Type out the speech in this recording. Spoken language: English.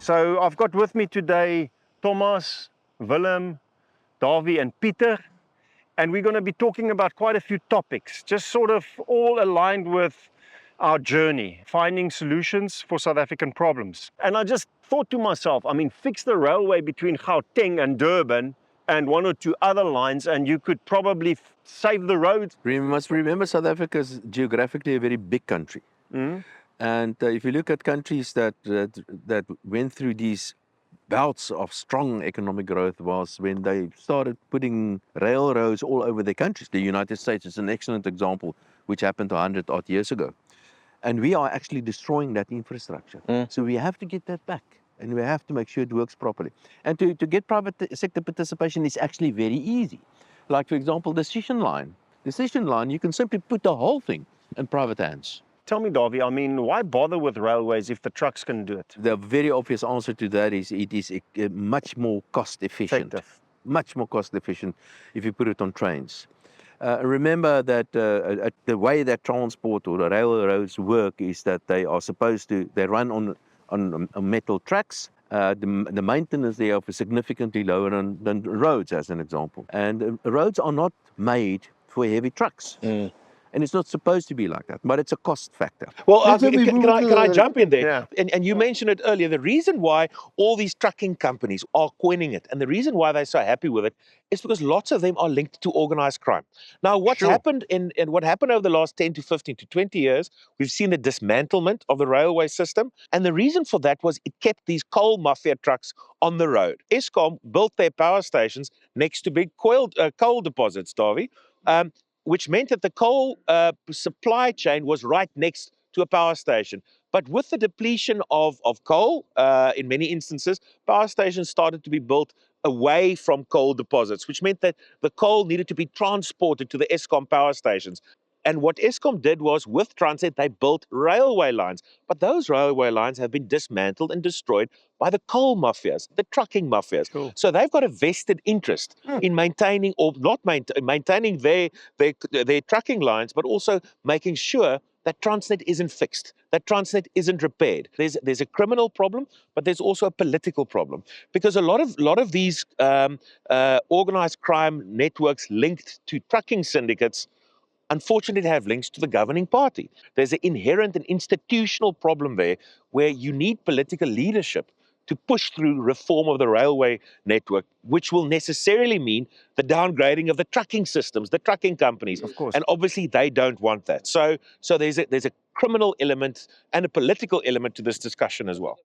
So I've got with me today Thomas, Willem, Davie and Pieter, and we're going to be talking about quite a few topics, just sort of all aligned with our journey, finding solutions for South African problems. And I just thought to myself, I mean, fix the railway between Gauteng and Durban and one or two other lines and you could probably save the roads. We must remember South Africa is geographically a very big country. And if you look at countries that went through these bouts of strong economic growth was when they started putting railroads all over their countries. The United States is an excellent example, which happened 100 odd years ago. And we are actually destroying that infrastructure. So we have to get that back. And we have to make sure it works properly. And to get private sector participation is actually very easy. Like, for example, the Session line. The Session line, you can simply put the whole thing in private hands. Tell me, Davie, I mean, why bother with railways if the trucks can do it? The very obvious answer to that is it is much more cost efficient. Effective. Much more cost efficient if you put it on trains. Remember that the way that transport or the railroads work is that they run on metal tracks. The maintenance thereof is significantly lower than roads, as an example. And roads are not made for heavy trucks. And it's not supposed to be like that, but it's a cost factor. Well, can I jump in there? Yeah. And you mentioned it earlier. The reason why all these trucking companies are coining it, and the reason why they're so happy with it, is because lots of them are linked to organized crime. Now, what's happened and what happened over the last 10 to 15 to 20 years, we've seen the dismantlement of the railway system. And the reason for that was it kept these coal mafia trucks on the road. Eskom built their power stations next to big coal deposits, Davie. Which meant that the coal supply chain was right next to a power station. But with the depletion of coal, in many instances, power stations started to be built away from coal deposits, which meant that the coal needed to be transported to the Eskom power stations. And what Eskom did was, with Transnet, they built railway lines. But those railway lines have been dismantled and destroyed by the coal mafias, the trucking mafias. So they've got a vested interest in maintaining, or not maintaining their trucking lines, but also making sure that Transnet isn't fixed, that Transnet isn't repaired. There's a criminal problem, but there's also a political problem, because a lot of these organized crime networks linked to trucking syndicates unfortunately have links to the governing party. There's an inherent and institutional problem there where you need political leadership to push through reform of the railway network, which will necessarily mean the downgrading of the trucking systems, the trucking companies. Of course. And obviously they don't want that. So there's a criminal element and a political element to this discussion as well.